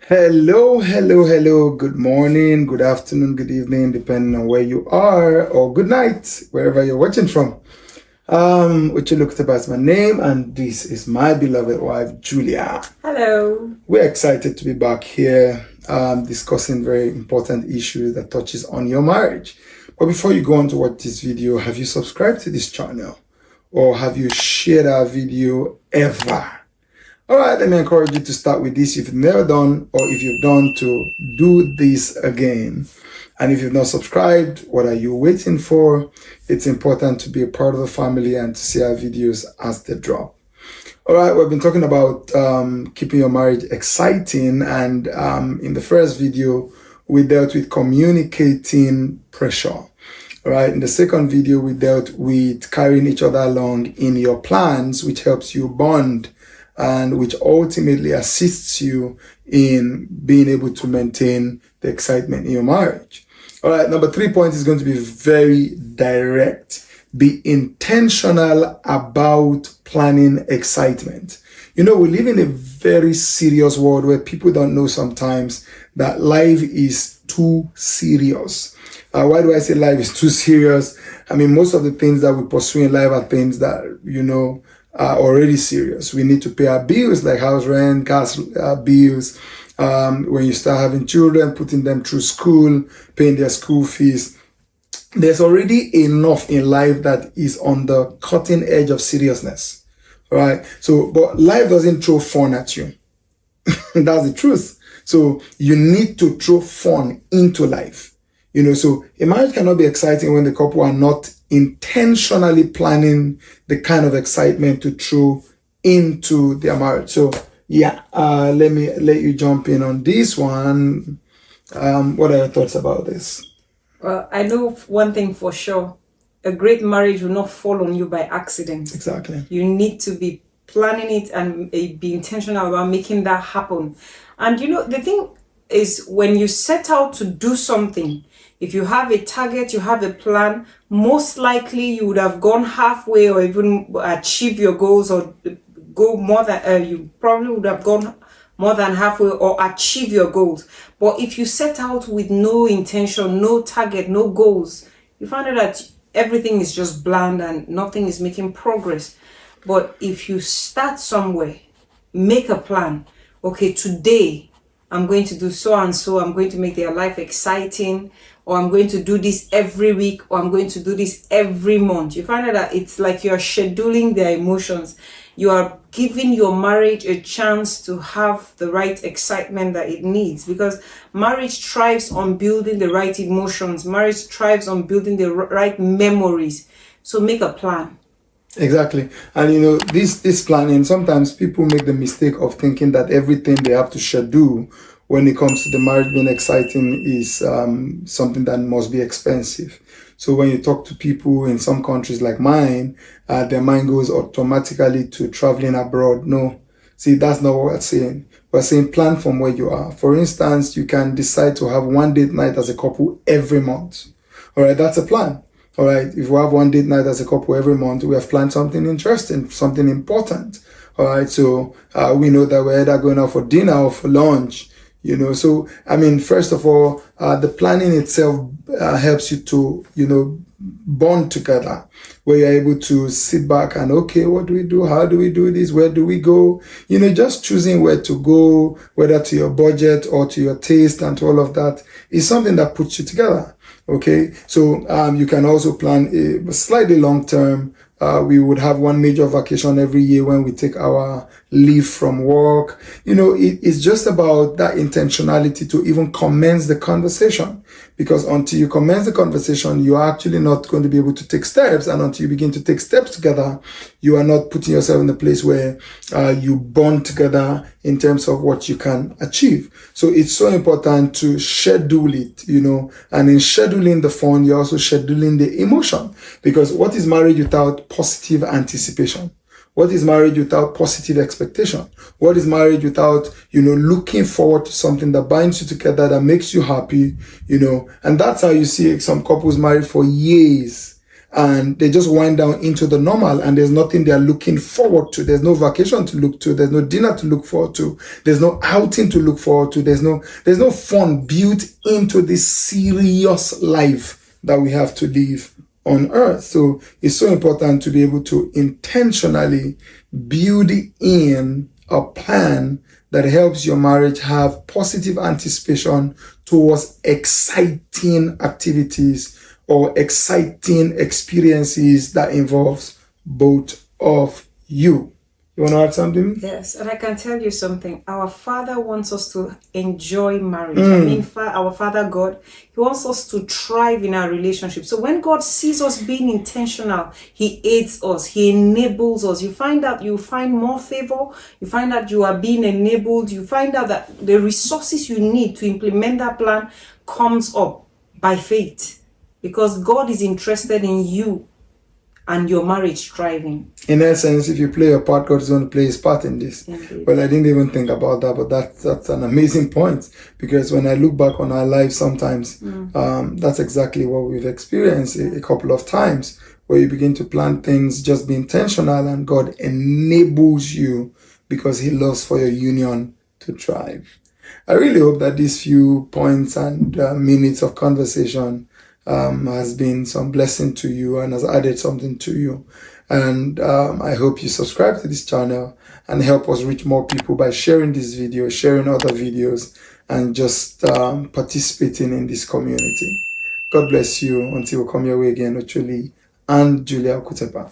Hello, hello, hello. Good morning, good afternoon, good evening, depending on where you are, or good night, wherever you're watching from. Ocholi and Okutepa is my name, and this is my beloved wife, Julia. Hello. We're excited to be back here, discussing very important issues that touches on your marriage. But before you go on to watch this video, have you subscribed to this channel? Or have you shared our video ever? All right, let me encourage you to start with this if you've never done, or if you've done, to do this again. And if you've not subscribed, what are you waiting for? It's important to be a part of the family and to see our videos as they drop. All right, we've been talking about keeping your marriage exciting. And in the first video, we dealt with communicating pressure. All right, in the second video, we dealt with carrying each other along in your plans, which helps you bond and which ultimately assists you in being able to maintain the excitement in your marriage. All right, number 3 point is going to be very direct. Be intentional about planning excitement. You know, we live in a very serious world where people don't know sometimes that life is too serious. Why do I say life is too serious? I mean, most of the things that we pursue in life are things that, are already serious. We need to pay our bills like house rent, gas bills. When you start having children, putting them through school, paying their school fees. There's already enough in life that is on the cutting edge of seriousness. Right? So, but life doesn't throw fun at you. That's the truth. So you need to throw fun into life. So a marriage cannot be exciting when the couple are not intentionally planning the kind of excitement to throw into their marriage. So yeah, let you jump in on this one. What are your thoughts about this? Well, I know one thing for sure. A great marriage will not fall on you by accident. Exactly. You need to be planning it and be intentional about making that happen. And the thing is, when you set out to do something, if you have a target, you have a plan, most likely you would have gone halfway or even achieve your goals, or go more than, you probably would have gone more than halfway or achieve your goals. But if you set out with no intention, no target, no goals, you find out that everything is just bland and nothing is making progress. But if you start somewhere, make a plan. Okay, today I'm going to do so and so. I'm going to make their life exciting, or I'm going to do this every week, or I'm going to do this every month. You find out that it's like you're scheduling their emotions. You are giving your marriage a chance to have the right excitement that it needs, because marriage thrives on building the right emotions. Marriage thrives on building the right memories. So make a plan. Exactly. And this planning, sometimes people make the mistake of thinking that everything they have to schedule when it comes to the marriage being exciting is something that must be expensive. So when you talk to people in some countries like mine, their mind goes automatically to traveling abroad. No, see, that's not what we're saying. We're saying plan from where you are. For instance, you can decide to have one date night as a couple every month. All right, that's a plan. All right, if we have one date night as a couple every month, we have planned something interesting, something important. All right, so we know that we're either going out for dinner or for lunch. So I mean, first of all, the planning itself helps you to, bond together, where you're able to sit back and, okay, what do we do? How do we do this? Where do we go? Just choosing where to go, whether to your budget or to your taste and to all of that, is something that puts you together. Okay, so you can also plan a slightly long term. We would have one major vacation every year when we take our leave from work. It's just about that intentionality to even commence the conversation, because until you commence the conversation, you're actually not going to be able to take steps. And until you begin to take steps together, you are not putting yourself in a place where you bond together in terms of what you can achieve. So it's so important to schedule it, and in scheduling the fun, you're also scheduling the emotion, because what is marriage without positive anticipation? What is marriage without positive expectation? What is marriage without, looking forward to something that binds you together, that makes you happy, and that's how you see some couples married for years and they just wind down into the normal, and there's nothing they're looking forward to. There's no vacation to look to. There's no dinner to look forward to. There's no outing to look forward to. There's no fun built into this serious life that we have to live on earth. So it's so important to be able to intentionally build in a plan that helps your marriage have positive anticipation towards exciting activities or exciting experiences that involves both of you. You want to add something? Yes, and I can tell you something. Our Father wants us to enjoy marriage. I mean, our Father God, He wants us to thrive in our relationship. So when God sees us being intentional, He aids us, He enables us. You find more favor, you find out you are being enabled, you find out that the resources you need to implement that plan comes up by faith, because God is interested in you and your marriage thriving. In essence, if you play your part, God is going to play His part in this. Indeed. Well, I didn't even think about that, but that's an amazing point, because when I look back on our lives sometimes, that's exactly what we've experienced a couple of times, where you begin to plan things, just be intentional, and God enables you because He loves for your union to thrive. I really hope that these few points and minutes of conversation has been some blessing to you and has added something to you. And I hope you subscribe to this channel and help us reach more people by sharing this video, sharing other videos, and just participating in this community. God bless you until we come your way again, Ocholi and Julia Okutepa.